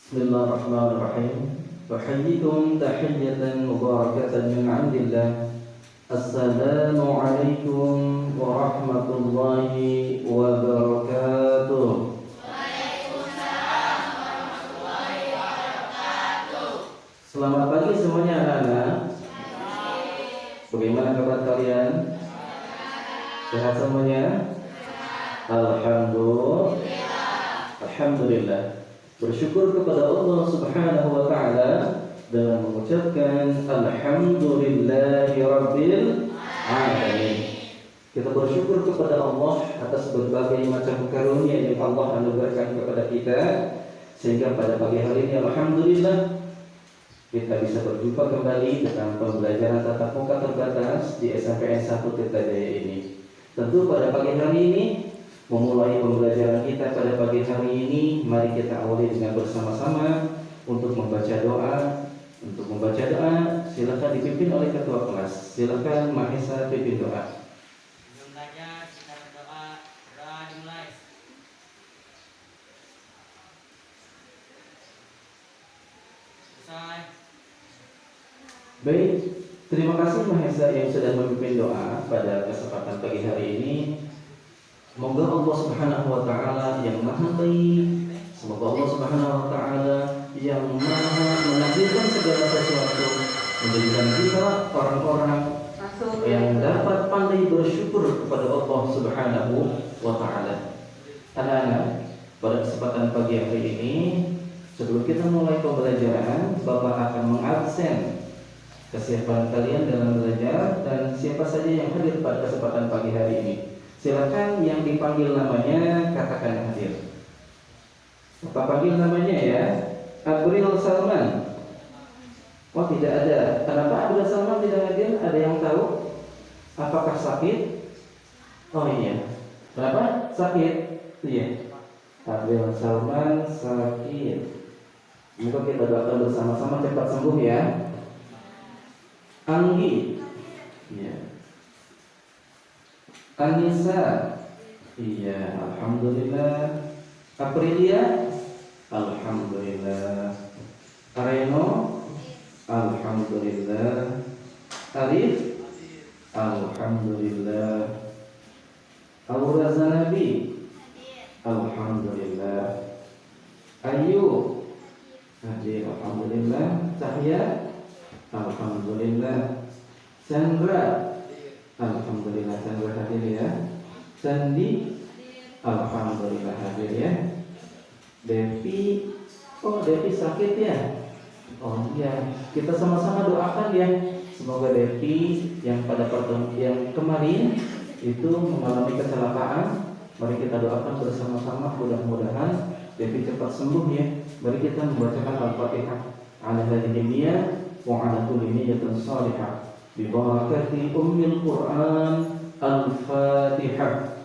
Bismillahirrahmanirrahim. Uhayyikum tahiyyatan mubarakatan min 'indillah. Assalamualaikum warahmatullahi wabarakatuh. Waalaikumsalam warahmatullahi wabarakatuh. Selamat pagi semuanya anak-anak. Bagaimana kabar kalian? Sehat semuanya? Alhamdulillah. Bersyukur kepada Allah Subhanahu wa taala dengan mengucapkan alhamdulillahi rabbil alamin. Kita bersyukur kepada Allah atas berbagai macam karunia yang Allah anugerahkan kepada kita, sehingga pada pagi hari ini alhamdulillah kita bisa berjumpa kembali dengan pembelajaran tatap muka terbatas di SMPN 1 Tirtajaya ini. Tentu pada pagi hari ini, memulai pembelajaran kita pada pagi hari ini, mari kita awali dengan bersama-sama untuk membaca doa. Untuk membaca doa, silakan dipimpin oleh ketua kelas. Silakan Mahesa pimpin doa. Sebelum belajar, kita berdoa. Doa dimulai. Selesai. Baik, terima kasih Mahesa yang sudah memimpin doa pada kesempatan pagi hari ini. Semoga Allah Subhanahu wa taala yang Maha Baik, semoga Allah Subhanahu wa taala yang Maha menakdirkan segala sesuatu, menjadikan kita orang-orang yang dapat pandai bersyukur kepada Allah Subhanahu wa taala. Anak-anak, pada kesempatan pagi hari ini, sebelum kita mulai pembelajaran, Bapak akan mengabsen kesiapan kalian dalam belajar dan siapa saja yang hadir pada kesempatan pagi hari ini. Silakan yang dipanggil namanya katakan hadir. Bapak panggil namanya ya, April Salman. Oh tidak ada. Kenapa April Salman tidak hadir? Ada yang tahu? Apakah sakit? Oh iya. Kenapa? Sakit? Iya. April Salman sakit. Semoga kita doakan bersama-sama cepat sembuh ya. Anggi. Iya. Anissa, iya, alhamdulillah. Aprilia, alhamdulillah. Reno, alhamdulillah. Arif, alhamdulillah. Aura Zanabi, alhamdulillah. Ayu, hadir, alhamdulillah. Cahya, alhamdulillah. Chandra, alhamdulillah. Chandra hadir ya. Sandi, alhamdulillah hadir ya. Devi, oh Devi sakit ya. Oh iya, kita sama-sama doakan ya. Semoga Devi yang pada pertemuan yang kemarin itu mengalami kecelakaan, mari kita doakan bersama-sama, mudah-mudahan Devi cepat sembuh ya. Mari kita membacakan Al-Fatihah. Ala hadhihi niyyah wa ala kulli niyyatin shalihah. Bibarakati Ummil Quran. Al-Fatihah.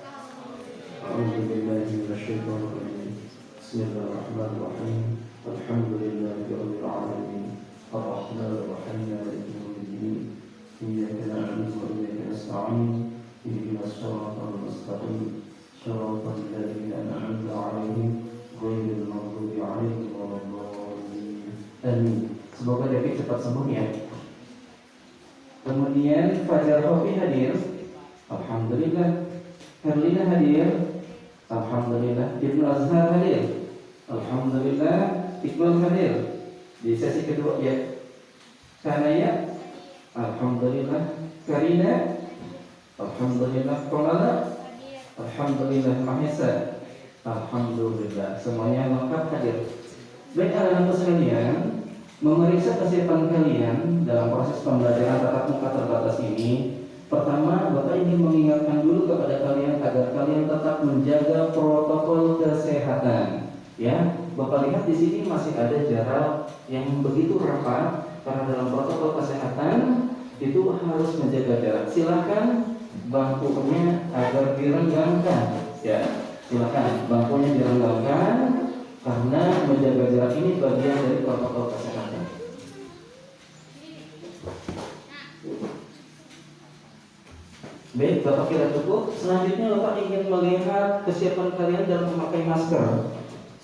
A'udzu billahi minasyaitonir rajim. Bismillahirrahmanirrahim. Alhamdulillahirabbil alamin. Arrahmanir rahim. Maliki yaumiddin. Iyyaka na'budu wa iyyaka nasta'in. Ihdinas siratal mustaqim. Shiratal ladzina an'amta 'alaihim ghairil maghdubi 'alaihim waladdallin. Amin. Semoga Devi cepat sembuh ya. Kemudian Fajar Hofi hadir, alhamdulillah. Herlina hadir, alhamdulillah. Ibnu Azhar hadir, alhamdulillah. Iqbal hadir di sesi kedua ya. Sanaya, alhamdulillah. Karina, alhamdulillah. Komala, alhamdulillah. Mahesa, alhamdulillah. Semuanya lengkap hadir. Baik anak-anak sekalian, memeriksa kesiapan kalian dalam proses pembelajaran tatap muka terbatas ini. Pertama, Bapak ingin mengingatkan dulu kepada kalian agar kalian tetap menjaga protokol kesehatan. Ya, Bapak lihat di sini masih ada jarak yang begitu rapat karena dalam protokol kesehatan itu harus menjaga jarak. Silakan bangkunya agar direnggangkan. Ya, silakan bangkunya direnggangkan karena menjaga jarak ini bagian dari protokol kesehatan. Baik, Bapak kira cukup. Selanjutnya Bapak ingin melihat kesiapan kalian dalam memakai masker.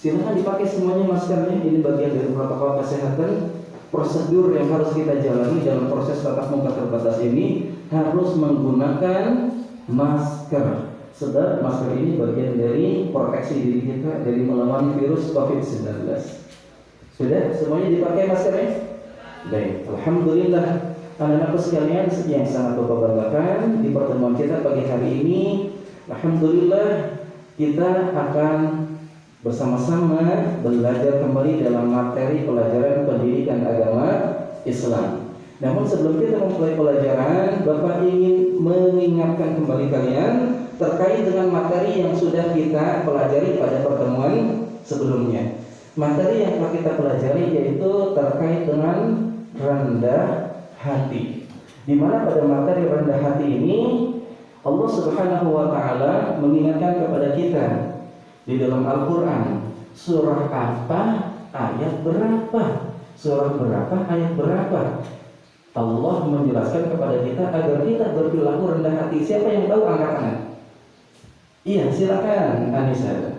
Silahkan dipakai semuanya maskernya. Ini bagian dari protokol kesehatan. Prosedur yang harus kita jalani dalam proses tatap muka terbatas ini harus menggunakan masker. Sebab masker ini bagian dari proteksi diri kita dari melawan virus COVID-19. Sudah semuanya dipakai maskernya? Baik, alhamdulillah. Anak-anakku sekalian yang sangat Bapak banggakan, di pertemuan kita pagi hari ini, alhamdulillah kita akan bersama-sama belajar kembali dalam materi pelajaran pendidikan agama Islam. Namun sebelum kita memulai pelajaran, Bapak ingin mengingatkan kembali kalian terkait dengan materi yang sudah kita pelajari pada pertemuan sebelumnya. Materi yang telah kita pelajari yaitu terkait dengan rendah hati. Di mana pada materi rendah hati ini Allah Subhanahu wa taala mengingatkan kepada kita di dalam Al-Qur'an, surah apa, ayat berapa? Surah berapa, ayat berapa? Allah menjelaskan kepada kita agar kita berperilaku rendah hati. Siapa yang tahu angkat tangan? Iya, silakan Anissa.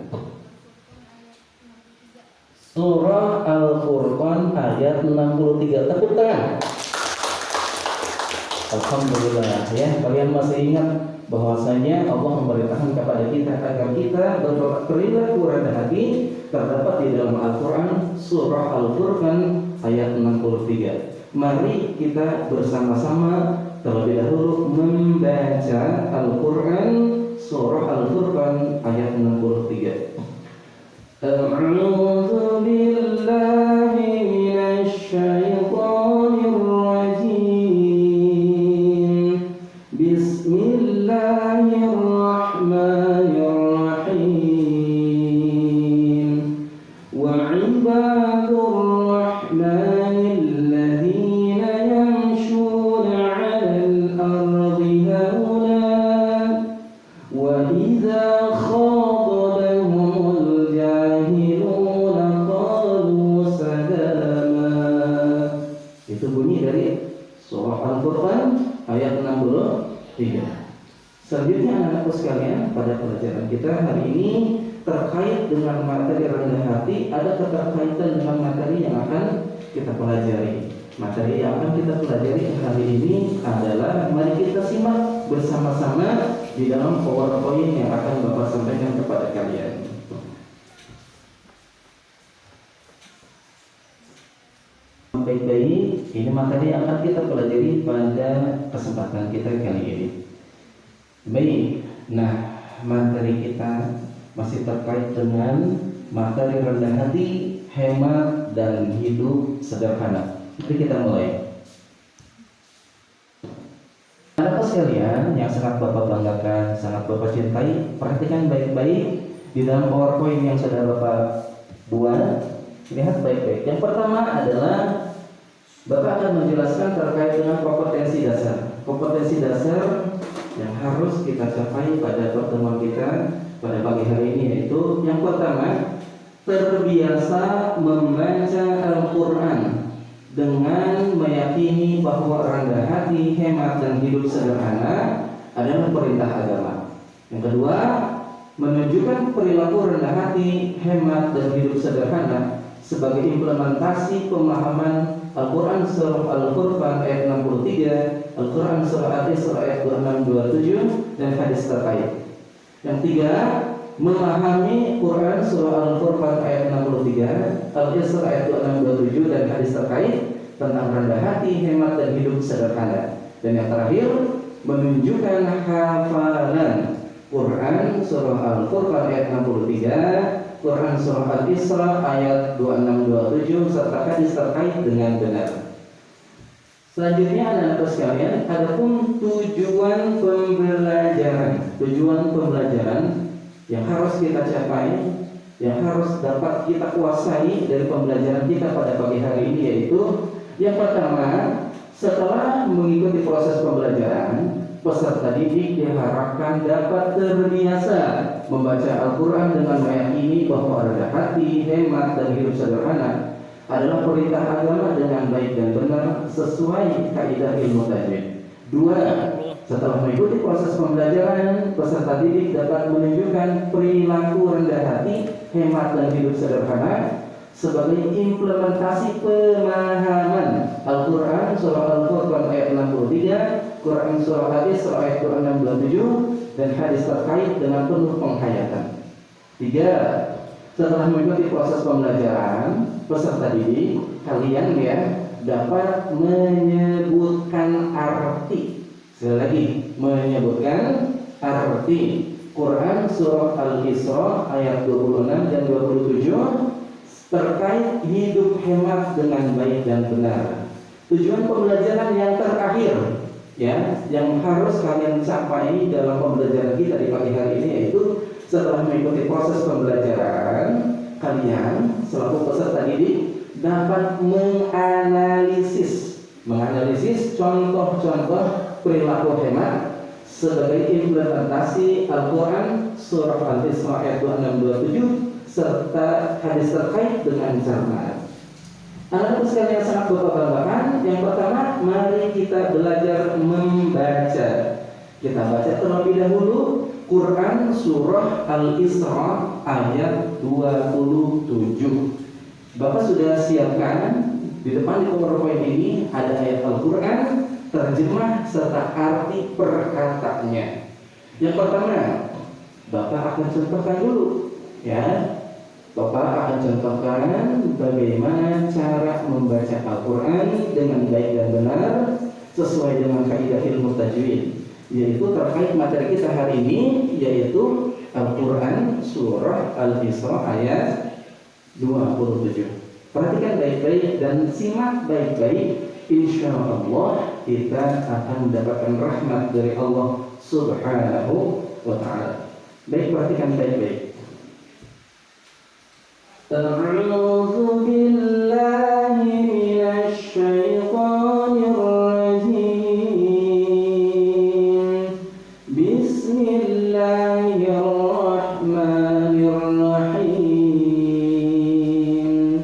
Surah Al-Furqan ayat 63. Tepuk tangan. Alhamdulillah ya, kalian masih ingat bahwasanya Allah memerintahkan kepada kita agar kita berperilaku rendah hati. Terdapat di dalam Al-Quran surah Al-Furqan ayat 63. Mari kita bersama-sama terlebih dahulu membaca Al-Quran surah Al-Furqan ayat 63. A'udzu billahi minasy syaithanir rajim. Bismillahirrahmanirrahim. Wa ibadur rahmanil ladzina yamshuna 'alal ardi hauna wa idza khatabahumul jahiluna qalu salama. Itu bunyi dari surah Al-Furqan ayat 63. Selanjutnya anak-anakku sekalian, pada pelajaran kita hari ini terkait dengan materi rendah hati, ada keterkaitan dengan materi yang akan kita pelajari. Materi yang akan kita pelajari hari ini adalah, mari kita simak bersama-sama di dalam PowerPoint yang akan Bapak sampaikan kepada kalian. Baik-baik, ini materi yang akan kita pelajari pada kesempatan kita kali ini. Baik, nah materi kita masih terkait dengan materi rendah hati, hemat, dan hidup sederhana. Jadi kita mulai. Anak-anak sekalian yang sangat Bapak banggakan, sangat Bapak cintai, perhatikan baik-baik di dalam PowerPoint yang sudah Bapak buat. Lihat baik-baik. Yang pertama adalah Bapak akan menjelaskan terkait dengan kompetensi dasar. Kompetensi dasar yang harus kita capai pada pertemuan kita pada pagi hari ini yaitu yang pertama, terbiasa membaca Al-Quran dengan meyakini bahwa rendah hati, hemat, dan hidup sederhana adalah perintah agama. Yang kedua, menunjukkan perilaku rendah hati, hemat, dan hidup sederhana sebagai implementasi pemahaman Al-Quran surah Al-Furqan ayat 63, Al-Quran surah Al-Isra ayat 26-27, dan hadis terkait. Yang tiga, memahami Quran surah Al-Furqan ayat 63, Al-Isra ayat 26-27, dan hadis terkait tentang rendah hati, hemat, dan hidup sederhana. Dan yang terakhir, menunjukkan hafalan Quran surah Al-Furqan ayat 63, Quran surah Al-Isra ayat 26-27, serta hadis terkait dengan benar. Selanjutnya anak-anak sekalian, adapun tujuan pembelajaran yang harus kita capai, yang harus dapat kita kuasai dari pembelajaran kita pada pagi hari ini, yaitu yang pertama, setelah mengikuti proses pembelajaran, peserta didik diharapkan dapat terbiasa membaca Al-Quran dengan meyakini bahwa rendah hati, hemat, dan hidup sederhana adalah perintah agama dengan baik dan benar sesuai kaidah ilmu tajwid. Dua, Setelah mengikuti proses pembelajaran, peserta didik dapat menunjukkan perilaku rendah hati, hemat dan hidup sederhana sebagai implementasi pemahaman Al-Quran surah Al-Furqan ayat 63, Quran surah Hadis surah ayat 67, dan hadis terkait dengan penuh penghayatan. 3. Setelah mengikuti proses pembelajaran, peserta didik kalian dapat menyebutkan arti. Sekali lagi, menyebutkan arti Quran surah Al-Isra ayat 26 dan 27 terkait hidup hemat dengan baik dan benar. Tujuan pembelajaran yang terakhir yang harus kalian capai dalam pembelajaran kita di pagi hari ini yaitu setelah mengikuti proses pembelajaran, kalian selaku peserta didik dapat menganalisis contoh-contoh perilaku hemat sebagai implementasi Al-Quran surah Al-Isra ayat 26-27 serta hadis terkait dengan cermat. Anak-anak sekalian yang sangat berbahagia, yang pertama, mari kita belajar membaca. Kita baca terlebih dahulu Quran surah Al-Isra ayat 27. Bapak sudah siapkan di depan di PowerPoint ini ada ayat Al-Quran, terjemah serta arti perkataannya. Yang pertama, Bapak akan contohkan dulu Bapak akan contohkan bagaimana cara membaca Al-Quran dengan baik dan benar sesuai dengan kaidah ilmu tajwid, yaitu terkait materi kita hari ini, yaitu Al-Quran surah Al-Isra ayat 27. Perhatikan baik-baik dan simak baik-baik. Insya Allah kita akan mendapatkan rahmat dari Allah Subhanahu wa ta'ala. Baik, perhatikan baik-baik. A'udzu billahi minasy syaithanir rajim. Bismillahirrahmanirrahim.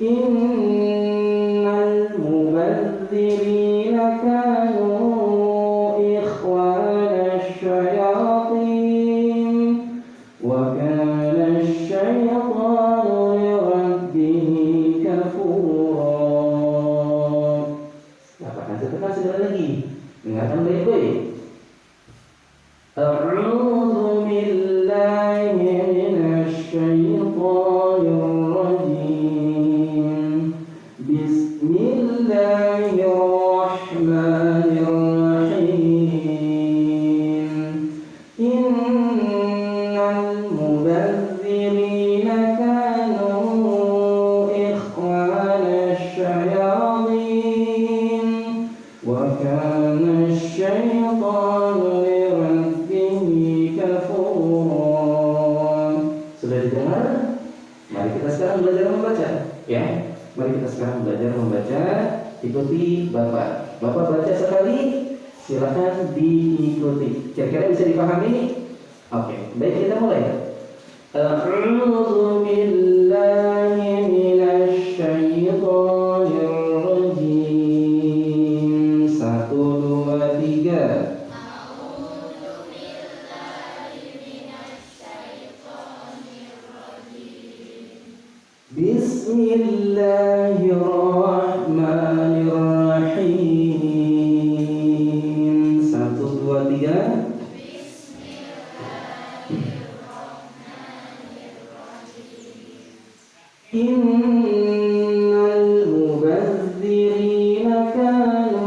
Innal mubadzirina kanu ikhwanasy syayatin wa kana asy-syaitanu lirabbih kafura. Katakan sekali lagi. Dengarkan baik-baik. A'udzu billahi minasy syaithanir rajim. Bismillahirrahmanirrahim. Innal mubadzirina kanu ikhwanasy syayatin wa kana asy-syaitanu lirabbih kafura. Sudah didengar? Mari kita sekarang belajar membaca, Mari kita sekarang belajar membaca. Ikuti Bapak. Bapak baca sekali, silakan diikuti. Kira-kira bisa dipahami? Oke, baik, kita mulai. A'udzu billahi minasy syaithanir rajim. 1, 2, 3. Bismillahirrahmanirrahim. 1, 2, 3. Innal mubadzirina kanu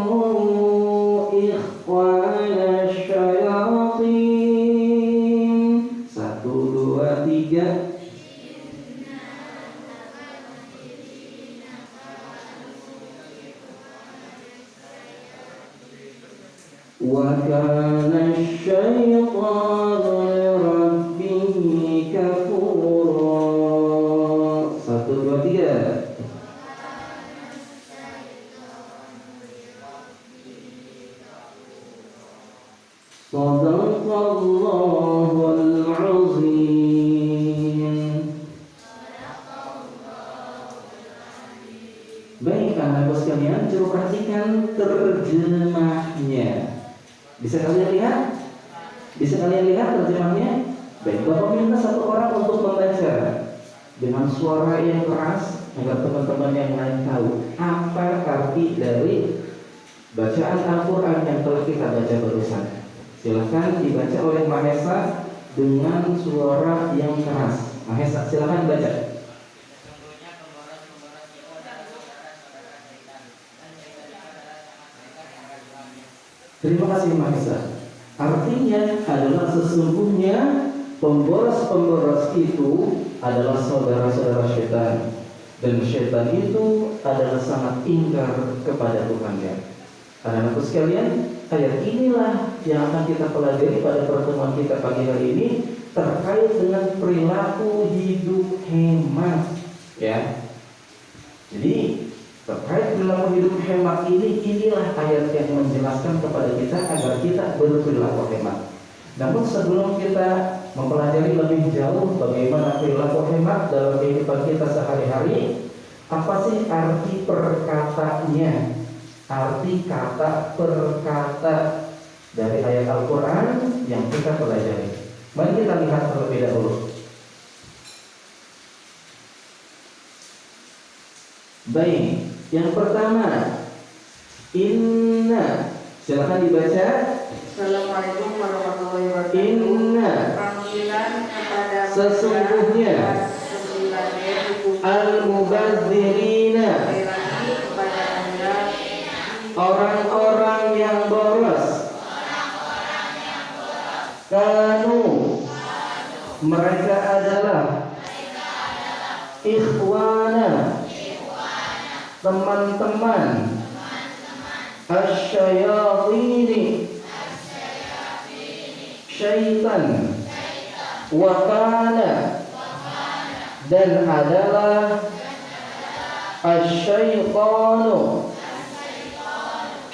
ikhwanasy syayatin. 1, 2, 3. Wa kana asy-syaitanu lirabbih kafura. 1, 2, 3. Shadaqallahul azim. Baik, anak-anak sekalian, coba perhatikan terjemahnya. Bisa kalian lihat? Bisa kalian lihat terjemahnya? Baik, Bapak minta satu orang untuk membaca dengan suara yang keras agar teman-teman yang lain tahu apa arti dari bacaan Al-Quran yang telah kita baca barusan. Silahkan dibaca oleh Mahesa dengan suara yang keras. Mahesa, silahkan baca. Sesungguhnya pemboros-pemboros itu adalah saudara-saudara syaitan, dan syaitan itu adalah sangat mereka yang berduanya. Terima kasih Mahesa. Artinya adalah sesungguhnya pemboros-pemboros itu adalah saudara-saudara syaitan, dan syaitan itu adalah sangat ingkar kepada Tuhannya. Anak-anakku sekalian, ayat inilah yang akan kita pelajari pada pertemuan kita pagi hari ini terkait dengan perilaku hidup hemat, ya. Jadi terkait perilaku hidup hemat inilah ayat yang menjelaskan kepada kita agar kita berperilaku hemat. Namun sebelum kita mempelajari lebih jauh bagaimana perilaku hemat dalam kehidupan kita sehari-hari, apa sih arti perkataannya? Arti kata perkata dari ayat Al-Quran yang kita pelajari. Mari kita lihat terlebih dahulu. Baik, yang pertama, inna. Silakan dibaca. Assalamualaikum warahmatullahi wabarakatuh. Inna. Panggilan kepada Sesungguhnya. Al-mubadzirina. kepada Anda Orang-orang yang boros. Kanu. Mereka adalah ikhwana. Teman-teman. Asyayatini. Syaitan. Wakana. Dan adalah asyaitanu.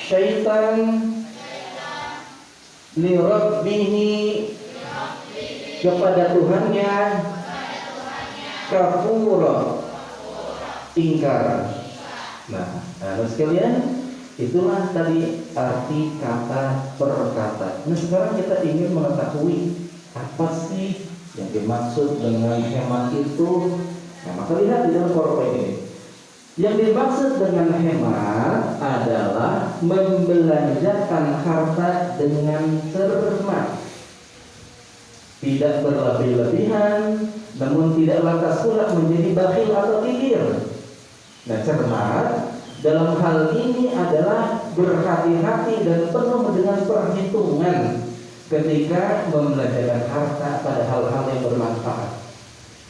Syaitan li rabbihi, kepada Tuhannya, kafura, ingkar. Nah, sekalian, itulah tadi arti kata perkata. Nah, sekarang kita ingin mengetahui apa sih yang dimaksud dengan hemat itu. Nah, maka lihat di dalam PowerPoint ini. Yang dimaksud dengan hemat adalah membelanjakan harta dengan cermat, tidak berlebih-lebihan, namun tidak lantas pula menjadi bakhil atau kikir. Nah, cermat dalam hal ini adalah berhati-hati dan penuh dengan perhitungan ketika membelanjakan harta pada hal-hal yang bermanfaat.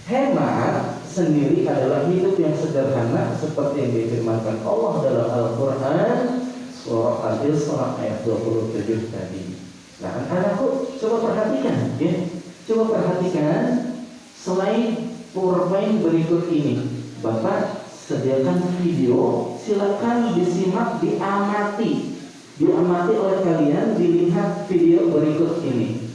Hemat sendiri adalah hidup yang sederhana seperti yang difirmankan Allah dalam Al-Quran surah Al-Isra ayat 27 tadi. Nah, anak-anakku coba perhatikan, ya. Coba perhatikan selain PowerPoint berikut ini, Bapak sediakan video, silakan disimak, diamati oleh kalian, dilihat video berikut ini.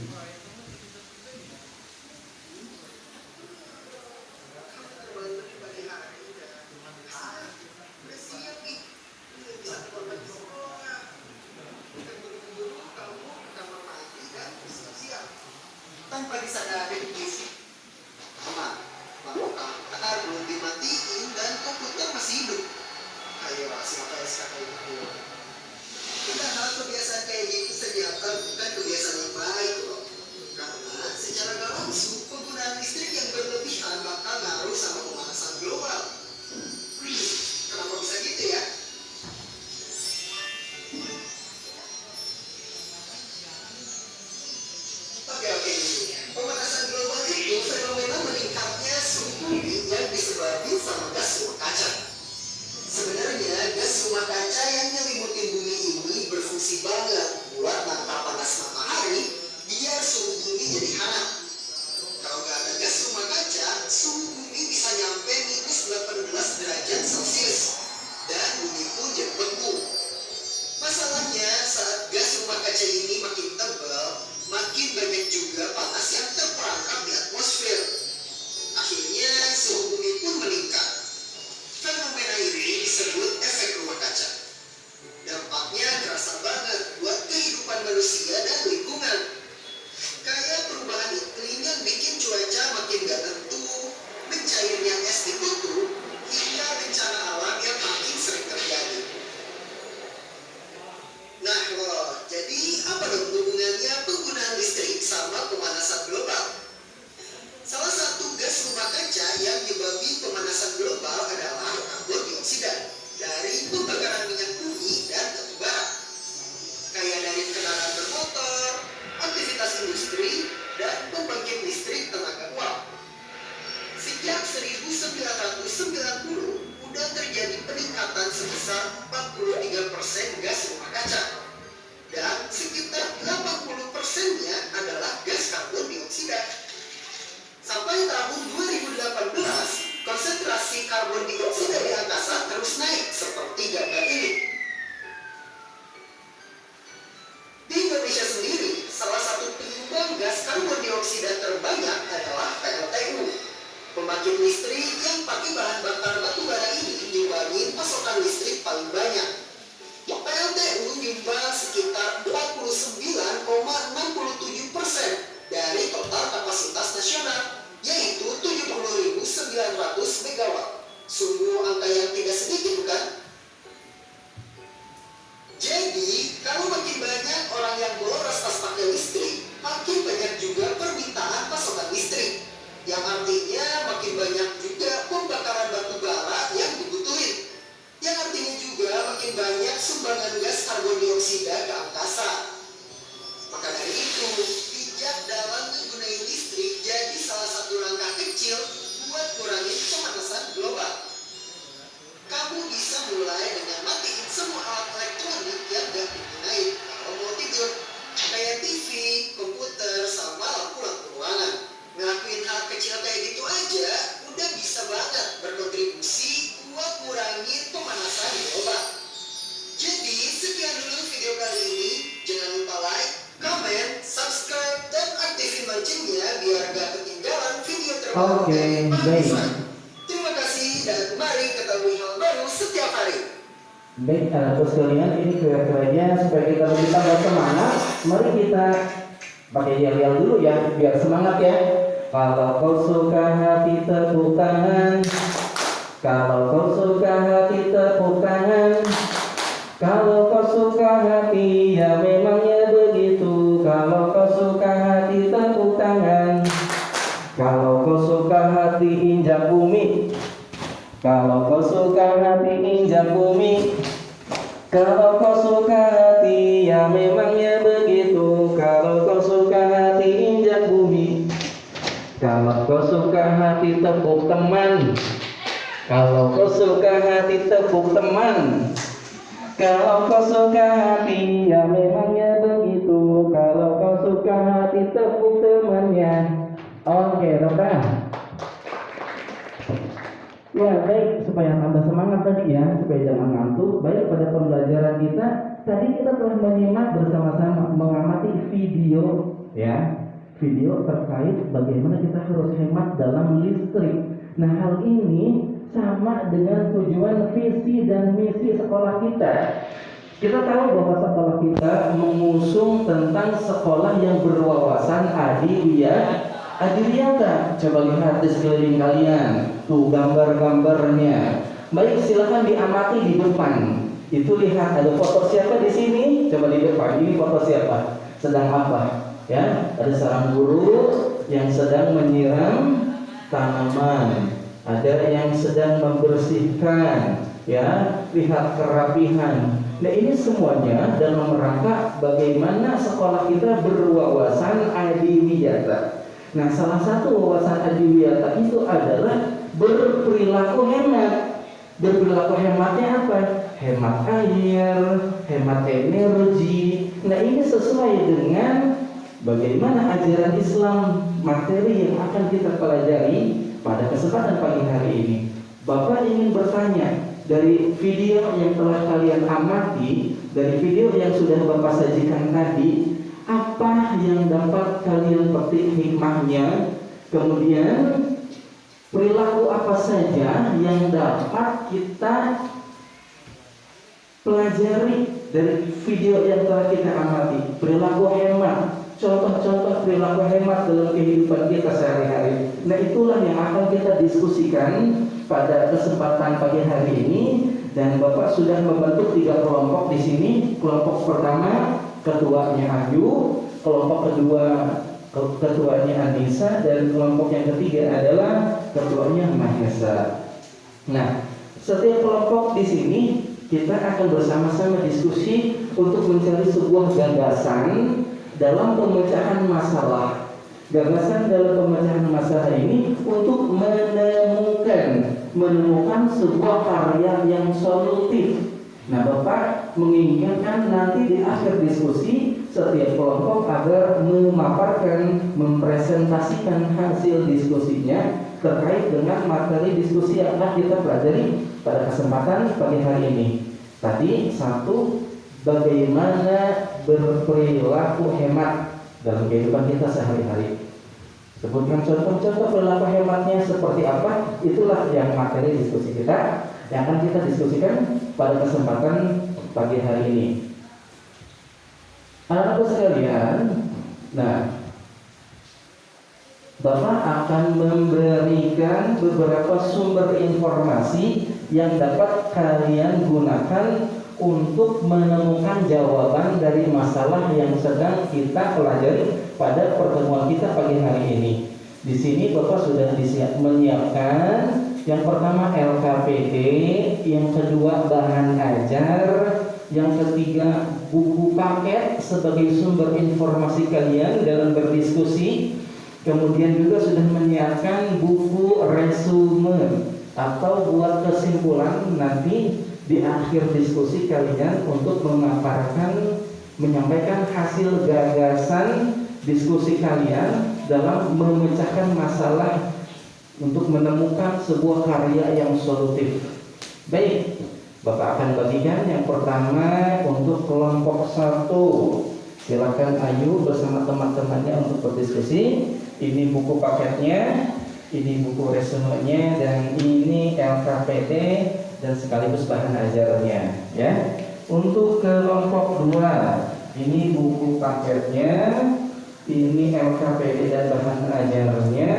Tanpa disadari karena belum dimatiin dan komputer masih hidup. Ayo, siapa SKK itu? Padahal kebiasaan kayak gitu ternyata bukan kebiasaan yang baik loh. Karena secara gak langsung penggunaan listrik yang berlebihan bakal ngaruh sama pemanasan global. Kenapa bisa gitu ya? Oke. Pemanasan global itu fenomena meningkatnya suhu bumi yang disebabkan sama gas rumah kaca. Sebenarnya gas rumah kaca yang nyelimuti bumi ini berfungsi banget buat nangkap panas matahari biar suhu bumi jadi hangat. Kalau nggak ada gas rumah kaca, suhu bumi bisa nyampe minus 18 derajat Celcius dan bumi pun jadi beku. Masalahnya saat gas rumah kaca ini makin tebal, makin banyak juga panas yang terperangkap di atmosfer. Akhirnya suhu bumi pun meningkat. Fenomena ini disebut efek rumah kaca. Dampaknya terasa banget buat kehidupan manusia sejak 1990 udah terjadi peningkatan sebesar 43% gas rumah kaca. Dan sekitar 80%-nya adalah gas karbon dioksida. Sampai tahun 2018, konsentrasi karbon dioksida di angkasa terus naik seperti gambar ini. Di Indonesia sendiri, salah satu penyumbang gas karbon dioksida terbanyak adalah PLTU. Pembangkit listrik yang pakai bahan bakar batu bara ini nyumbangin pasokan listrik paling banyak. PLTU nyumbang sekitar 49,67% dari total kapasitas nasional, yaitu 70.900 MW. Sungguh angka yang tidak sedikit, bukan? Jadi, kalau makin banyak orang yang boros pas pakai listrik, makin banyak juga permintaan pasokan listrik. Yang artinya makin banyak juga pembakaran batu bara yang dibutuhin. Yang artinya juga makin banyak sumbangan gas karbon dioksida ke angkasa. Maka dari itu, bijak dalam menggunakan listrik jadi salah satu langkah kecil buat kurangi pemanasan global. Kamu bisa mulai dengan matiin semua alat elektronik yang gak digunain kalau mau tidur, kayak TV, komputer, sama lampu-lampu ruangan. Ngelakuin hal kecil kayak gitu aja udah bisa banget berkontribusi buat ngurangin pemanasan global. Jadi sekian dulu video kali ini. Jangan lupa like, comment, subscribe, dan aktifin loncengnya biar gak ketinggalan video terbaru dari Pak baik. Isman. Terima kasih dan mari ketahui hal baru setiap hari. Baik, terus sekalian, ini kira-kiranya supaya kita lebih tambah semangat, mari kita pakai yel-yel dulu ya, biar semangat ya. Kalau kau suka hati tepuk tangan, kalau kau suka hati tepuk tangan, kalau kau suka hati ya memangnya begitu. Kalau kau suka hati tepuk tangan, kalau kau suka hati injak bumi, kalau kau suka hati injak bumi, kalau kau suka hati ya memangnya begitu. Kalau kau suka hati injak bumi, kalau kau suka hati tepuk teman, kalau kau suka hati tepuk teman, kalau kau suka hati ya memangnya begitu. Kalau kau suka hati tepuk temannya. Oke, Roka. Ya baik, supaya tambah semangat tadi ya, supaya jangan ngantuk. Baik, pada pembelajaran kita tadi kita telah menyimak bersama-sama mengamati video ya, video terkait bagaimana kita harus hemat dalam listrik. Nah, hal ini sama dengan tujuan visi dan misi sekolah kita. Kita tahu bahwa sekolah kita mengusung tentang sekolah yang berwawasan adiwiyata. Coba lihat di sekeliling kalian, tuh gambar-gambarnya. Baik, silakan diamati di depan. Itu lihat ada foto siapa di sini? Coba di depan. Ini foto siapa? Sedang apa? Ya, ada seorang guru yang sedang menyiram tanaman. Ada yang sedang membersihkan, ya, lihat kerapihan. Nah, ini semuanya dalam rangka bagaimana sekolah kita berwawasan adiwiyata. Nah, salah satu wawasan adiwiyata itu adalah berperilaku hemat. Berperilaku hematnya apa? Hemat air, hemat energi. Nah, ini sesuai dengan bagaimana ajaran Islam, materi yang akan kita pelajari pada kesempatan pagi hari ini. Bapak ingin bertanya, dari video yang telah kalian amati, dari video yang sudah Bapak sajikan tadi, apa yang dapat kalian petik hikmahnya? Kemudian perilaku apa saja yang dapat kita pelajari dari video yang telah kita amati? Perilaku hemat, contoh-contoh perilaku hemat dalam kehidupan kita sehari-hari. Nah, itulah yang akan kita diskusikan pada kesempatan pagi hari ini. Dan Bapak sudah membentuk 3 kelompok di sini. Kelompok pertama ketuanya Ayu, kelompok kedua ketuanya Anissa, dan kelompok yang ketiga adalah ketuanya Mahesa. Nah, setiap kelompok di sini kita akan bersama-sama diskusi untuk mencari sebuah gagasan dalam pemecahan masalah. Gagasan dalam pemecahan masalah ini untuk menemukan sebuah karya yang solutif. Nah, Bapak menginginkan nanti di akhir diskusi setiap kelompok agar memaparkan, mempresentasikan hasil diskusinya terkait dengan materi diskusi yang akan kita pelajari pada kesempatan pagi hari ini. Tadi satu, bagaimana berperilaku hemat dalam kehidupan kita sehari-hari. Sebutkan contoh-contoh perilaku hematnya seperti apa, itulah yang materi diskusi kita yang akan kita diskusikan pada kesempatan pagi hari ini. Anak-anak sekalian, nah, Bapak akan memberikan beberapa sumber informasi yang dapat kalian gunakan untuk menemukan jawaban dari masalah yang sedang kita pelajari pada pertemuan kita pagi hari ini. Di sini Bapak sudah menyiapkan yang pertama LKPD, yang kedua bahan ajar, yang ketiga buku paket sebagai sumber informasi kalian dalam berdiskusi. Kemudian juga sudah menyiapkan buku resume atau buat kesimpulan nanti di akhir diskusi kalian untuk memaparkan, menyampaikan hasil gagasan diskusi kalian dalam memecahkan masalah untuk menemukan sebuah karya yang solutif. Baik, Bapak akan bagikan yang pertama untuk kelompok 1. Silakan Ayu bersama teman-temannya untuk berdiskusi. Ini buku paketnya, ini buku resumenya, dan ini LKPD dan sekaligus bahan ajarnya, ya. Untuk kelompok 2, ini buku paketnya, ini LKPD dan bahan ajarnya.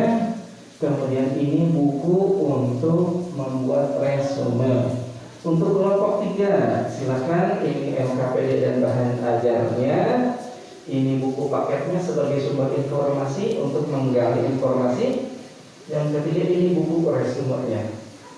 Kemudian ini buku untuk membuat resume. Untuk kelompok 3, silakan ini LKPD dan bahan ajarnya. Ini buku paketnya sebagai sumber informasi untuk menggali informasi. Yang ketiga ini buku resumenya.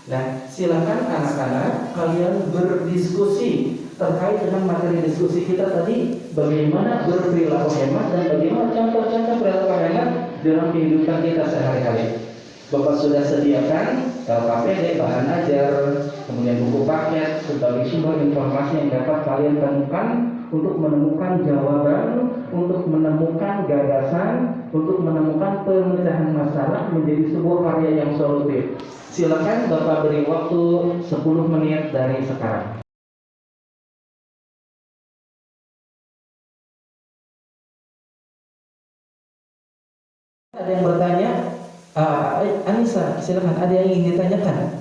Nah, silakan anak-anak kalian berdiskusi terkait dengan materi diskusi kita tadi, bagaimana berperilaku hemat dan bagaimana contoh-contoh perilaku hemat dalam kehidupan kita sehari-hari. Bapak sudah sediakan LKPD, bahan ajar, kemudian buku paket sebagai sumber informasi yang dapat kalian temukan untuk menemukan jawaban, untuk menemukan gagasan, untuk menemukan pemecahan masalah menjadi sebuah karya yang solutif. Silakan Bapak beri waktu 10 menit dari sekarang. Ada yang bertanya? Anissa, silakan. Ada yang ingin ditanyakan?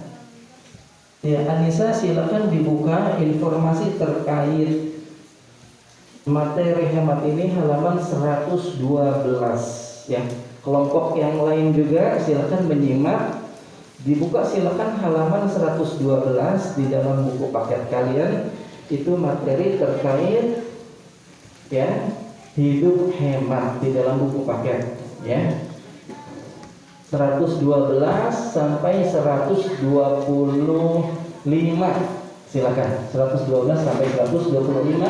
Ya, Anissa, silakan dibuka informasi terkait materi hemat ini halaman 112. Ya, kelompok yang lain juga silakan menyimak. Dibuka silakan halaman 112 di dalam buku paket kalian. Itu materi terkait ya hidup hemat di dalam buku paket, ya. 112 sampai 125. Silakan. 112 sampai 125.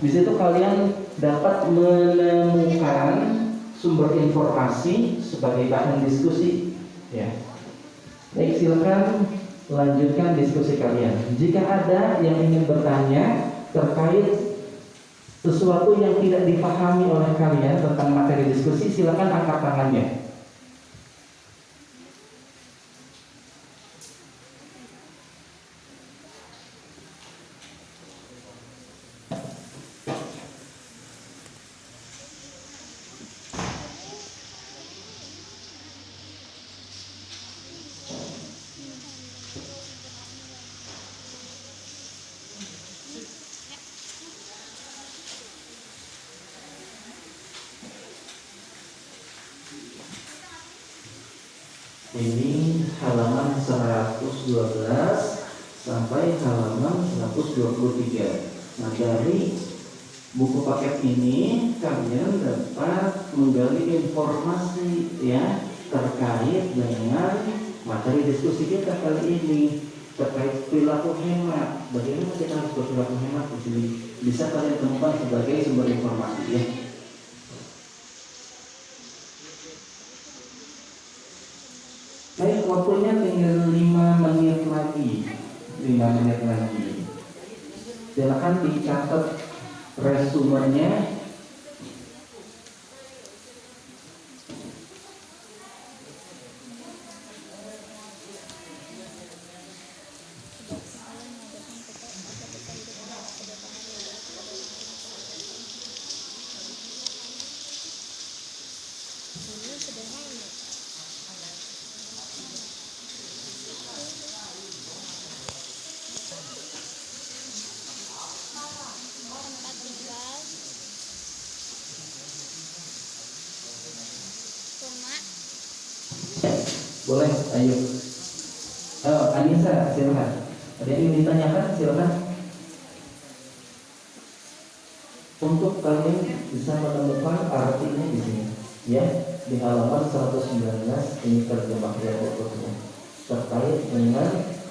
Di situ kalian dapat menemukan sumber informasi sebagai bahan diskusi, ya. Baik, silakan lanjutkan diskusi kalian. Jika ada yang ingin bertanya terkait sesuatu yang tidak dipahami oleh kalian tentang materi diskusi, silakan angkat tangannya. Ini halaman 112 sampai halaman 123. Nah, dari buku paket ini kalian dapat menggali informasi ya terkait dengan materi diskusi kita kali ini terkait perilaku hemat. Bagaimana kita harus berperilaku hemat di sini bisa kalian temukan sebagai sumber informasi, ya. waktunya tinggal 5 menit lagi. 5 menit lagi. Silakan dicatat resumenya. Boleh, ayo. Anissa, silakan. Ada yang ingin ditanyakan, silakan. Untuk kalian bisa menemukan artinya di sini, ya, di halaman 119 ini terjemah yang berikutnya terkait dengan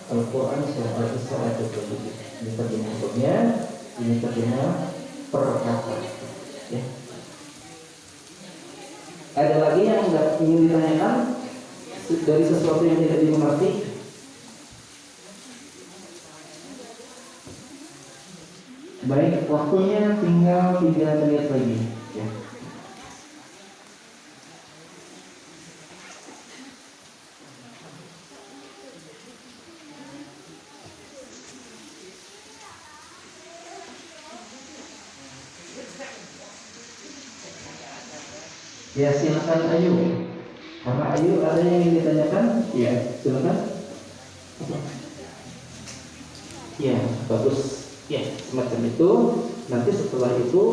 Al-Quran surah Al-Isra ayat 27. Ini terjemah untuknya, ini terjemah per kata. Ya. Ada lagi yang ingin ditanyakan dari sesuatu yang tidak dimengerti? Baik, waktunya tinggal 3 menit lagi, ya. Ya, silakan Ayu. Karena Ayu ada yang ingin ditanyakan? Ya, silakan. Ya, bagus. Ya, semacam itu. Nanti setelah itu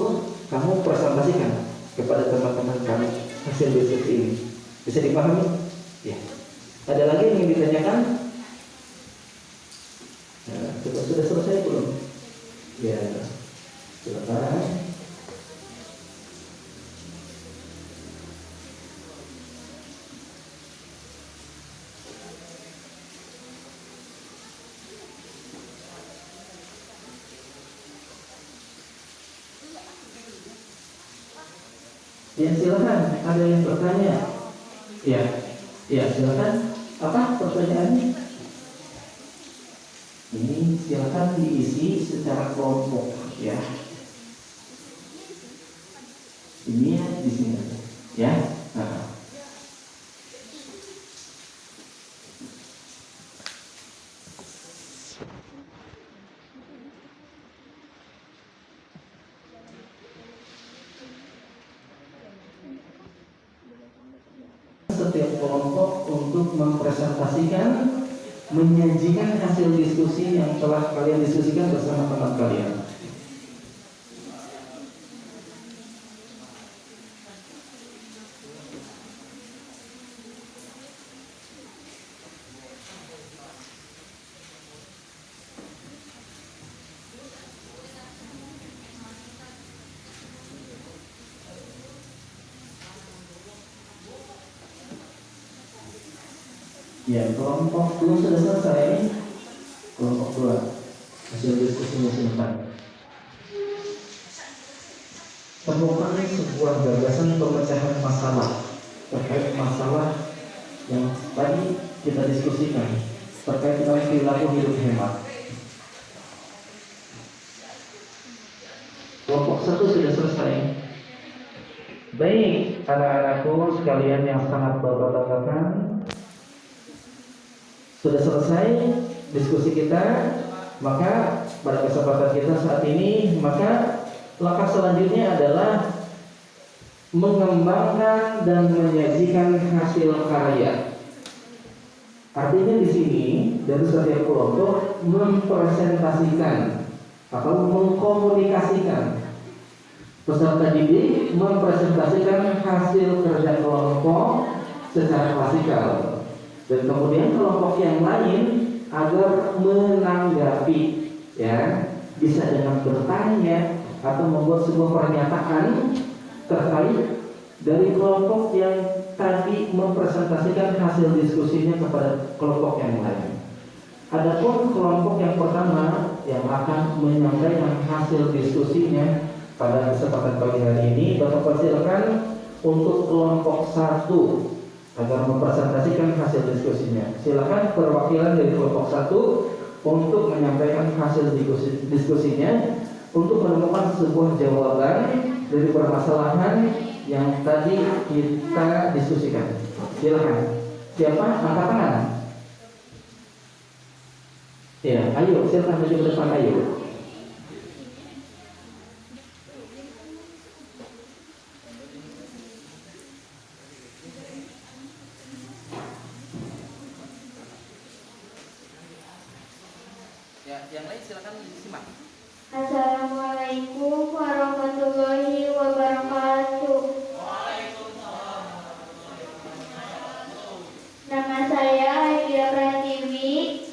kamu presentasikan kepada teman-teman kamu hasil diskusi ini. Bisa dipahami? Ya. Ada lagi yang ingin ditanyakan? Nah, sudah selesai belum? Ya, silakan. Ya, silakan. Ada yang bertanya? Ya, ya, silakan. Apa pertanyaannya? Ini silakan diisi secara kelompok, ya. Ini di sini, ya. Nah. Setiap kelompok untuk mempresentasikan, menyajikan hasil diskusi yang telah kalian diskusikan bersama teman kalian. Ya, kelompok 2 sudah selesai. Kelompok 2 hasil diskusinya silakan. Temukan sebuah gagasan pemecahan masalah terkait masalah yang tadi kita diskusikan terkait dengan perilaku hidup hemat. Kelompok 1 sudah selesai. Baik, anak-anakku sekalian yang sangat bapak-bapakkan, sudah selesai diskusi kita. Maka pada kesempatan kita saat ini, maka langkah selanjutnya adalah mengembangkan dan menyajikan hasil karya. Artinya di sini dari setiap kelompok mempresentasikan atau mengkomunikasikan, peserta didik mempresentasikan hasil kerja kelompok secara klasikal. Dan kemudian kelompok yang lain agar menanggapi, ya, bisa dengan bertanya atau membuat sebuah pernyataan terkait dari kelompok yang tadi mempresentasikan hasil diskusinya kepada kelompok yang lain. Adapun kelompok yang pertama yang akan menyampaikan hasil diskusinya pada kesempatan pagi hari ini, Bapak persilakan untuk kelompok 1. agar mempresentasikan hasil diskusinya. Silakan perwakilan dari kelompok 1 untuk menyampaikan hasil diskusinya untuk menemukan sebuah jawaban dari permasalahan yang tadi kita diskusikan. Silakan. Siapa? Angkat tangan. Ya, ayo silakan maju ke depan, ayo. Ya, yang lain silakan disimak. Assalamualaikum warahmatullahi wabarakatuh. Nama saya Aidia Pratiwi.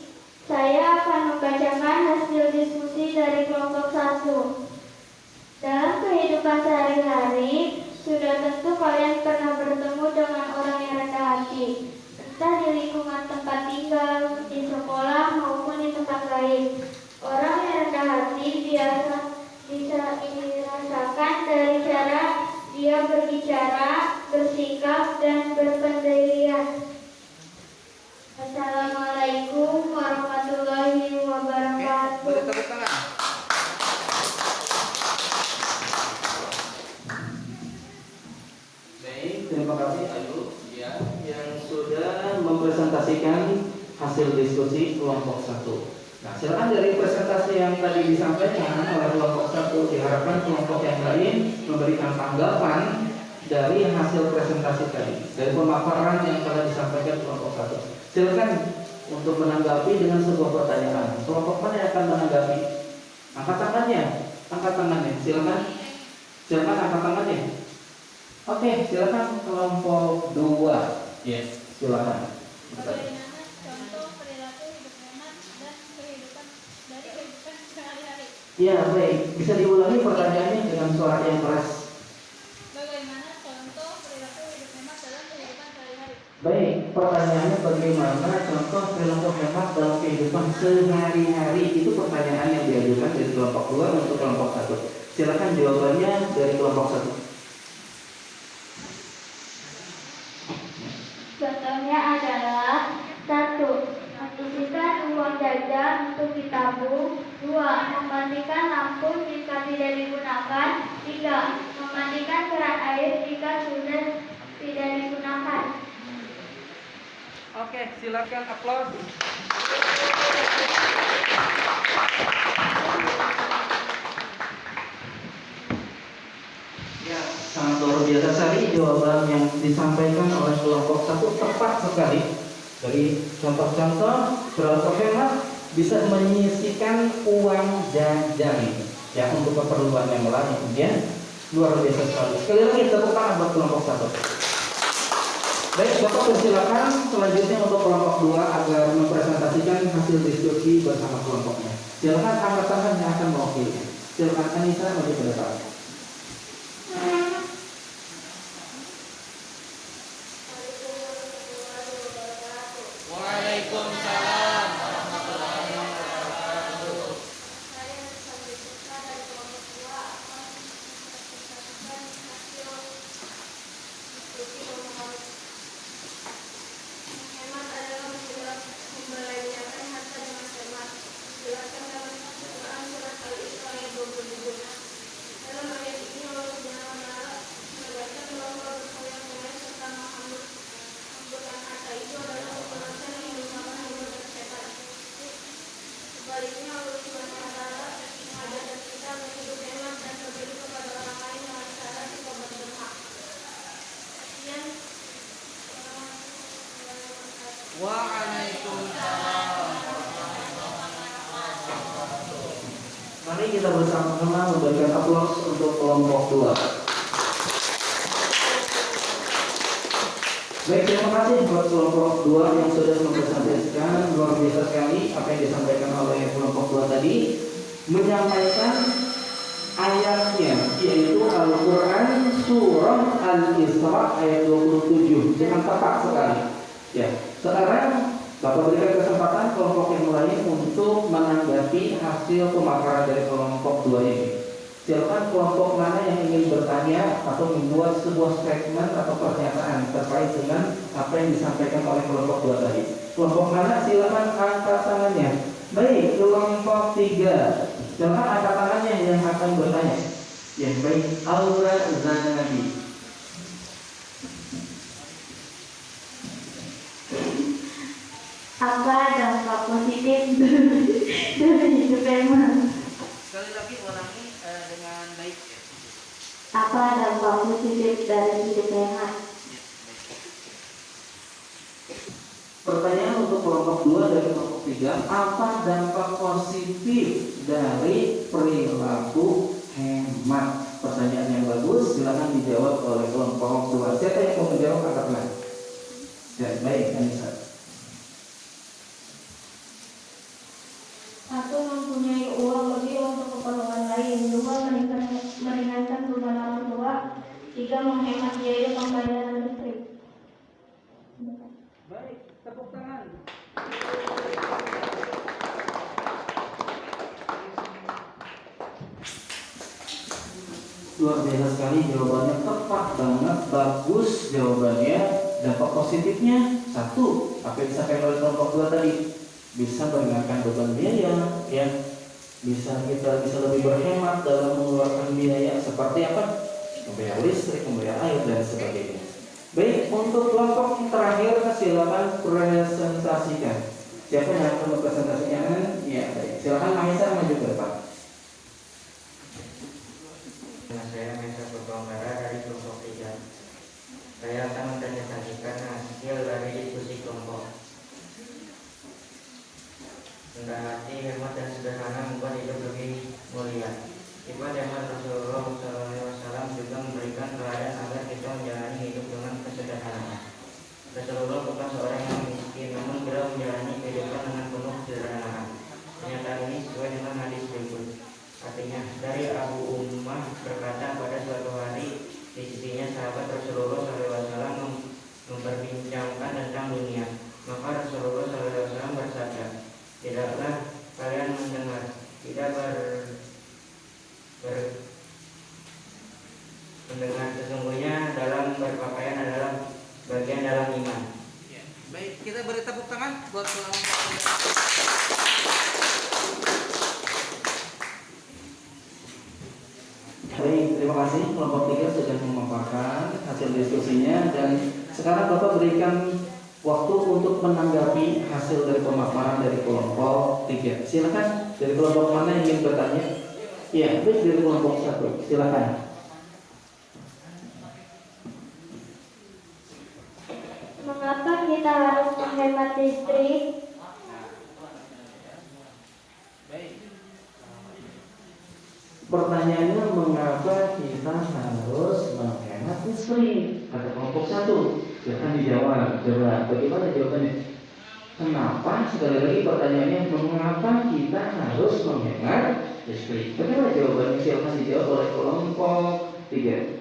Saya akan membacakan hasil diskusi dari kelompok 1. Dalam kehidupan sehari-hari, sudah tentu kalian pernah bertemu dengan orang yang rendah hati, entah di lingkungan tempat tinggal, di sekolah maupun di tempat lain. Orang yang rendah hati biasa bisa dirasakan dari cara dia berbicara, bersikap, dan berpendirian. Assalamualaikum warahmatullahi wabarakatuh. Boleh tepuk tangan. Baik, terima kasih Ayu ya, yang sudah mempresentasikan hasil diskusi kelompok 1. Nah, silakan dari presentasi yang tadi disampaikan oleh kelompok 1, diharapkan kelompok yang lain memberikan tanggapan dari hasil presentasi tadi, dari pemaparan yang telah disampaikan kelompok 1. Silakan untuk menanggapi dengan sebuah pertanyaan. Kelompok mana yang akan menanggapi? Angkat tangannya, silakan. Silakan angkat tangannya. Oke, silakan kelompok 2. Yes, silakan. Bagaimana contoh perilaku hidup hemat dan kehidupan sehari-hari? Ya, baik. Bisa diulangi pertanyaannya dengan suara yang keras. Bagaimana contoh perilaku hidup hemat dalam kehidupan sehari-hari? Baik, pertanyaannya bagaimana contoh perilaku hemat dalam kehidupan sehari-hari? Itu pertanyaan yang diajukan dari kelompok 2 untuk kelompok 1. Silakan jawabannya dari kelompok 1. Contohnya adalah 1. Menyisihkan uang jajan untuk ditabung. 2. Mematikan lampu jika tidak digunakan. 3. Mematikan keran air jika sudah tidak digunakan. Oke, silakan aplaus. Ya, sangat luar biasa sekali jawaban yang disampaikan oleh kelompok 1, tepat sekali. Dari contoh-contoh perilaku hemat bisa menyisihkan uang jajan ya untuk keperluan yang lain, ya. Luar biasa sekali. Sekali lagi tepuk tangan buat kelompok 1. Baik, Bapak persilakan selanjutnya untuk kelompok 2 agar mempresentasikan hasil diskusi bersama kelompoknya. Silakan angkat tangan yang akan mewakili. Silakan Anissa maju ke depan. Waalaikumsalam warahmatullahi wabarakatuh. Saya sebagai peserta dari kelompok 2 akan mempresentasikan hasil diskusi kelompok. Menghemat adalah membelanjakan harta dengan cermat. Dijelaskan dalam Al-Quran surat Al-Isra ayat 26. Dalam ayat ini Allah Subhanahu wa Ta'ala menegaskan bahwa berfoya-foya serta mengambilkan harta itu adalah kekerasan yang merupakan perbuatan setan. Sebaliknya Allah Subhanahu wa Ta'ala mengajarkan kita untuk hidup hemat dan berbagi kepada orang lain dengan cara kita berhak. Sekian. Waalaikumsalam. Mari kita bersama-sama memberikan aplaus untuk kelompok 2. Baik, terima kasih buat kelompok 2 yang sudah mempresentasikan. Luar biasa sekali apa yang disampaikan oleh kelompok 2 tadi, menyampaikan ayatnya, yaitu Al-Quran surah Al-Isra ayat 27 dengan tepat sekali. Ya, sekarang Bapak berikan kesempatan kelompok yang lain untuk menanggapi hasil pemaparan dari kelompok 2 ini. Silakan kelompok mana yang ingin bertanya atau membuat sebuah statement atau pernyataan terkait dengan apa yang disampaikan oleh kelompok 2 tadi. Kelompok mana? Silakan angkat tangannya. Baik, kelompok 3. Silakan angkat tangannya yang akan bertanya. Ya, baik. Aura Zanabi. Apa dampak positif dari hidup hemat? Sekali lagi ulangi dengan baik. Apa dampak positif dari hidup hemat? Pertanyaan untuk kelompok 2 dari kelompok 3, apa dampak positif dari perilaku hemat? Pertanyaan yang bagus, silakan dijawab oleh kelompok 2. Siapa yang mau menjawab angkat tangan? Ya, baik, Anissa. Satu, mempunyai uang lebih untuk keperluan lain. Dua, meringankan beban orang tua. Tiga, menghemat biaya pembayaran listrik. Baik, tepuk tangan. Luar biasa sekali jawabannya, tepat banget, bagus jawabannya. Dampak positifnya, satu, apa yang disampaikan oleh kelompok 2 tadi, bisa meringankan beban biaya, ya, kita bisa lebih berhemat dalam mengeluarkan biaya seperti apa? Membayar listrik, membayar air dan sebagainya. Baik, untuk kelompok yang terakhir silakan presentasikan. Siapa yang akan mempresentasikan? Ya, baik. Silakan Mahesa maju ke depan. Nama saya Mesa Purbanggara dari kelompok 3. Saya akan mempresentasikan hasil dari diskusi kelompok. Rendah hati, hemat dan sederhana membuat hidup lebih mulia. Sifat hemat Rasulullah SAW juga memberikan teladan agar kita menjalani hidup dengan kesederhanaan. Rasulullah bukan seorang yang miskin, namun beliau menjalani kehidupan dengan penuh kesederhanaan. Pernyataan ini sesuai dengan hadis berikut. Artinya, dari Abu Ummah berkata, pada suatu hari di sisinya sahabat Rasulullah SAW memperbincangkan tentang dunia. Maka Rasulullah SAW bersabda, tidaklah kalian mendengar, tidak mendengar sesungguhnya dalam berpakaian adalah bagian dalam iman. Ya, baik, kita beri tepuk tangan buat kelompok. Baik, terima kasih kelompok 3 sudah memaparkan hasil diskusinya, dan sekarang Bapak berikan waktu untuk menanggapi hasil dari pemaparan dari kelompok 3. Silakan, dari kelompok mana yang ingin bertanya? Ya, baik, dari kelompok 1. Silakan. Mengapa kita harus menghemat listrik? Pertanyaannya, mengapa kita harus menghemat listrik? Kata kelompok 1. Silakan dijawab. Coba, bagaimana jawabannya? Kenapa? Sekali lagi pertanyaannya, mengapa kita harus menghemat listrik? Bagaimana jawabannya? Silakan dijawab oleh kelompok 3.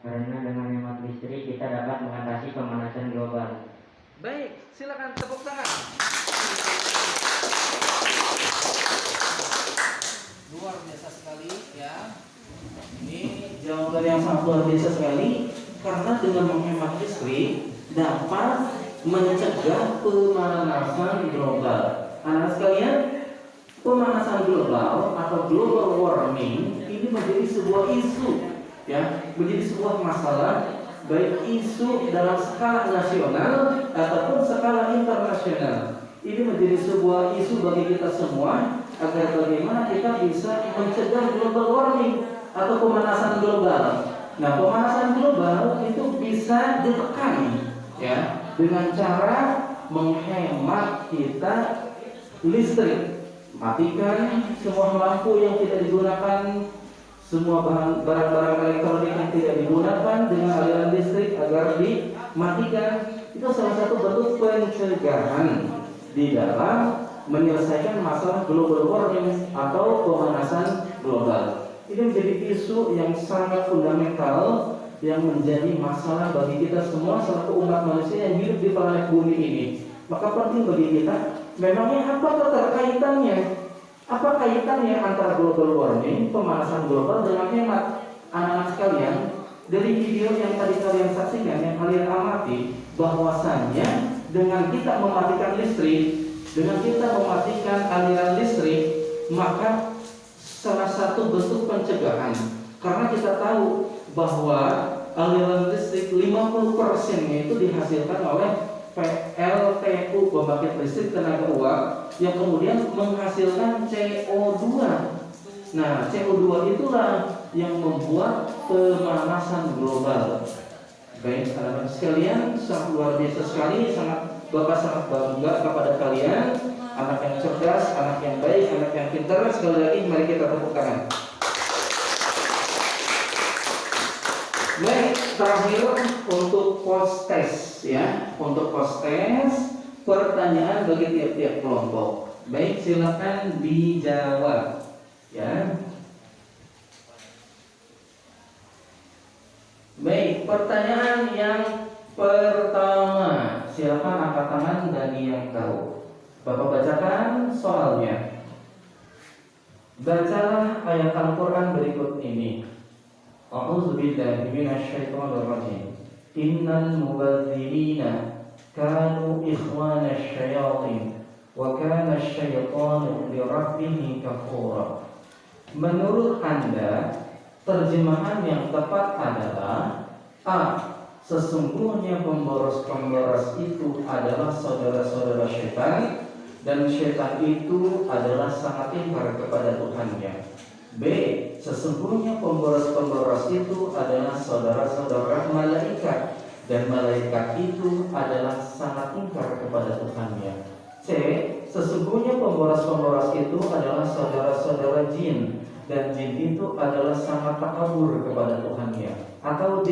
Karena dengan hemat listrik kita dapat mengatasi pemanasan global. Baik, silakan tepuk tangan. Luar biasa sekali ya. Ini jawaban yang sangat luar biasa sekali, karena dengan menghemat listrik dapat mencegah pemanasan global. Anak sekalian, pemanasan global atau global warming ini menjadi sebuah isu, ya, menjadi sebuah masalah, baik isu dalam skala nasional ataupun skala internasional. Ini menjadi sebuah isu bagi kita semua, agar bagaimana kita bisa mencegah global warming atau pemanasan global. Nah, pemanasan global itu bisa ditekan, ya, dengan cara menghemat kita listrik. Matikan semua lampu yang tidak digunakan, semua barang-barang elektronik yang tidak digunakan dengan aliran listrik agar dimatikan. Itu salah satu bentuk pencegahan di dalam menyelesaikan masalah global warming atau pemanasan global. Ini menjadi isu yang sangat fundamental, yang menjadi masalah bagi kita semua selaku umat manusia yang hidup di planet bumi ini. Maka penting bagi kita, memangnya apa keterkaitannya Apa kaitannya antara global warming, pemanasan global dengan hemat? Anak-anak sekalian, dari video yang tadi kalian saksikan, yang kalian amati, bahwasannya dengan kita mematikan listrik, dengan kita mematikan aliran listrik, maka salah satu bentuk pencegahan, karena kita tahu bahwa aliran listrik 50%-nya itu dihasilkan oleh PLTU, pembangkit listrik tenaga uap, yang kemudian menghasilkan CO2. Nah, CO2 itulah yang membuat pemanasan global. Baik, anak-anak sekalian, sangat luar biasa sekali, Bapak sangat bangga kepada kalian, anak yang cerdas, anak yang baik, anak yang pintar. Sekali lagi, mari kita tepuk tangan. Baik, terakhir untuk post test ya, untuk post test pertanyaan bagi tiap-tiap kelompok. Baik, silakan dijawab ya. Baik, pertanyaan yang pertama, silakan angkat tangan bagi yang tahu. Bapak bacakan soalnya. Bacalah ayat Al-Quran berikut ini. A'udzubillahi minasyaitonirrajim. Innal mubadzirina kanu ikhwanasy syayatin wa kana asy-syaitanu lirabbih kafura. Menurut Anda, terjemahan yang tepat adalah A. Sesungguhnya pemboros-pemboros itu adalah saudara-saudara syaitan, dan syaitan itu adalah sangat ingkar kepada Tuhannya. B. Sesungguhnya pemboros-pemboros itu adalah saudara-saudara malaikat, dan malaikat itu adalah sangat ingkar kepada Tuhannya. C. Sesungguhnya pemboros-pemboros itu adalah saudara-saudara jin, dan jin itu adalah sangat takabur kepada Tuhannya. Atau D.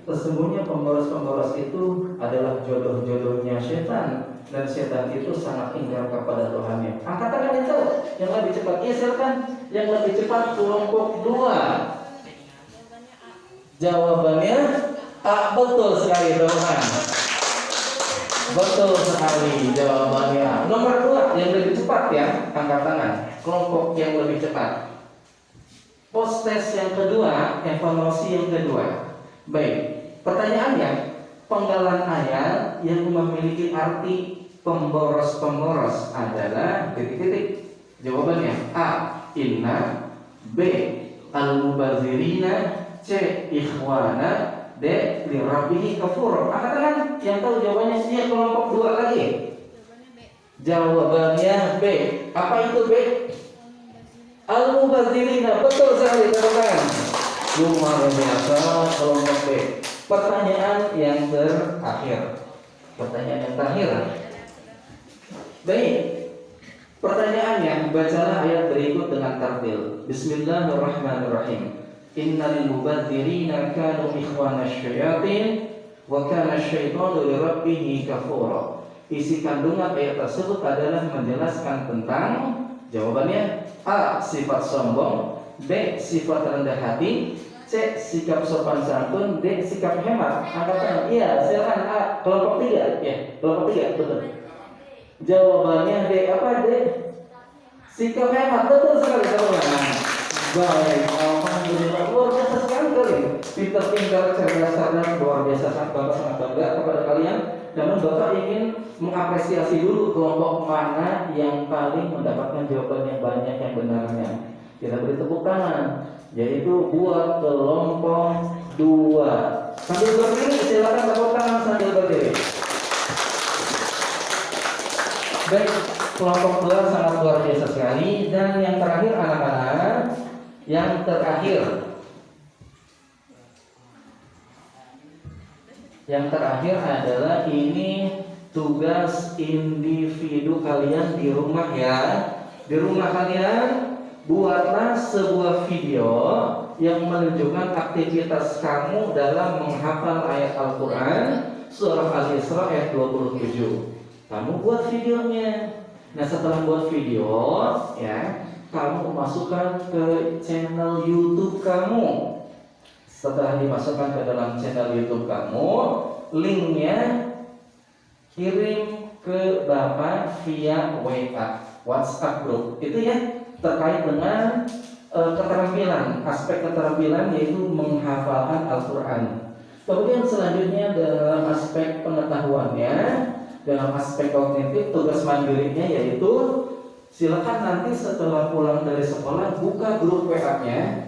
Sesungguhnya pemboros-pemboros itu adalah jodoh-jodohnya setan, dan setan itu sangat ingkar kepada Tuhannya. Angkat tangan itu yang lebih cepat. Iya, silakan. Yang lebih cepat kelompok 2. Jawabannya A. Betul sekali, teman. Betul sekali jawabannya A. Nomor 2 yang lebih cepat ya, angkat tangan. Kelompok yang lebih cepat. Post test yang kedua, evaluasi yang kedua. Baik, pertanyaannya, penggalan ayat yang memiliki arti pemboros-pemboros adalah titik-titik. Jawabannya A. Inna, B. Al-mubazirina, C. Ikhwana, D. Lirabbih kafur. Angkat tangan yang tahu jawabannya. Dia kelompok 2 lagi. Jawabannya B. Apa itu B? Al-mubazirina. Betul sekali, teman-teman. Luar biasa, kelompok B. Pertanyaan yang terakhir. Baik. Pertanyaannya, bacalah ayat berikut dengan tartil. Bismillahirrahmanirrahim. Innal mubadzirina kanu ikhwanasy syayatin wa kana asy-syaitanu lirabbih kafura. Isi kandungan ayat tersebut adalah menjelaskan tentang, jawabannya A. Sifat sombong, B. Sifat rendah hati, C. Sikap sopan santun, D. Sikap hemat. Angkat tangan. Iya, silakan A. Kelompok 3. Ya, kelompok 3, betul. Jawabannya D. Apa D? Sikap hemat. Betul sekali, teman-teman. Baik, alhamdulillah, luar biasa sekali kali. Pintar-pintar, cerdas-cerdas, luar biasa. Bapak sangat bangga kepada kalian. Namun Bapak ingin mengapresiasi dulu kelompok mana yang paling mendapatkan jawaban yang banyak yang benarnya. Kita beri tepuk tangan, yaitu buat kelompok 2. Sambil berdiri, silakan tepuk tangan sambil berdiri. Baik, kelompok 2 sangat luar biasa sekali. Dan yang terakhir anak-anak, yang terakhir adalah ini tugas individu kalian di rumah ya. Di rumah kalian buatlah sebuah video yang menunjukkan aktivitas kamu dalam menghafal ayat Al-Quran surah Al-Isra ayat 27. Kamu buat videonya. Nah, setelah buat video ya, kamu masukkan ke channel YouTube kamu. Setelah dimasukkan ke dalam channel YouTube kamu, linknya kirim ke Bapak via WA, WhatsApp group. Itu ya. terkait dengan keterampilan, aspek keterampilan yaitu menghafalkan Al-Quran. Kemudian selanjutnya dalam aspek pengetahuannya, dalam aspek kognitif, tugas mandirinya yaitu silakan nanti setelah pulang dari sekolah buka grup WA-nya.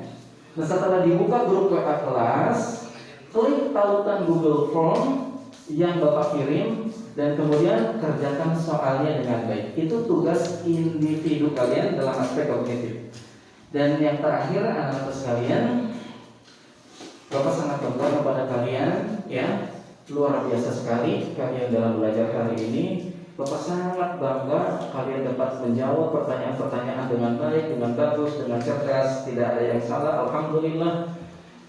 Nah, setelah dibuka grup WA kelas, klik tautan Google Form yang Bapak kirim dan kemudian kerjakan soalnya dengan baik. Itu tugas individu kalian dalam aspek kognitif. Dan yang terakhir anak-anak sekalian, Bapak sangat bangga kepada kalian, ya, luar biasa sekali kalian dalam belajar hari ini. Bapak sangat bangga kalian dapat menjawab pertanyaan-pertanyaan dengan baik, dengan bagus, dengan cerdas, tidak ada yang salah, alhamdulillah.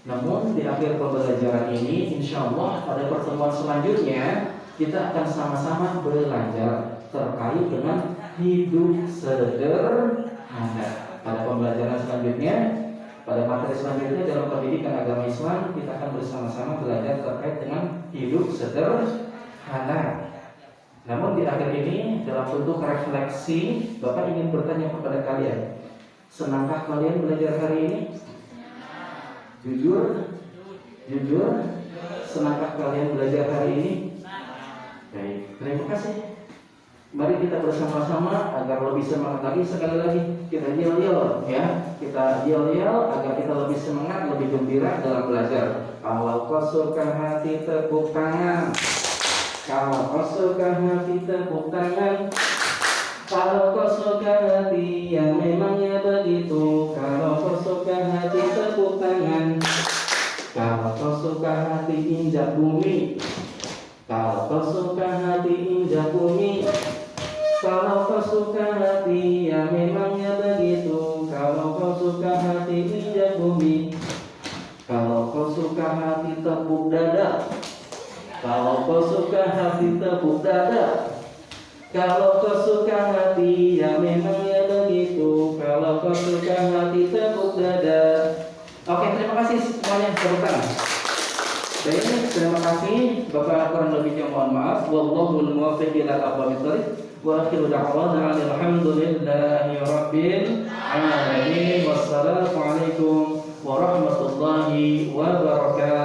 Namun di akhir pembelajaran ini, insya Allah pada pertemuan selanjutnya kita akan sama-sama belajar terkait dengan hidup sederhana. Pada pembelajaran selanjutnya, pada materi selanjutnya dalam pendidikan agama Islam, kita akan bersama-sama belajar terkait dengan hidup sederhana. Namun di akhir ini dalam bentuk refleksi, Bapak ingin bertanya kepada kalian, senangkah kalian belajar hari ini? Jujur, senangkah kalian belajar hari ini? Baik, terima kasih. Mari kita bersama-sama agar lebih semangat lagi. Sekali lagi kita yel-yel, ya, kita yel-yel agar kita lebih semangat, lebih gembira dalam belajar. Kalau kau suka hati tepuk tangan. Kalau kau suka hati tepuk tangan. Kalau kau suka hati yang memangnya begitu. Kalau kau suka hati tepuk tangan. Kalau kau suka hati injak bumi. Kalau kau suka hati injak bumi. Kalau kau suka hati yang memangnya begitu. Kalau kau suka hati injak bumi. Kalau kau suka hati tepuk dada. Kalau kau suka hati tepuk dada. Kalau kau suka hati yang memangnya begitu. Kalau kau suka hati tepuk dada. Oke, terima kasih semuanya, tepuk tangan. Baik, terima kasih. Bapak kurang lebihnya mohon maaf. Wallahul muwaffiq ila aqwamit thoriq. Wa akhiru da'wana alhamdulillahi rabbil alamin. Wassalamualaikum warahmatullahi wabarakatuh.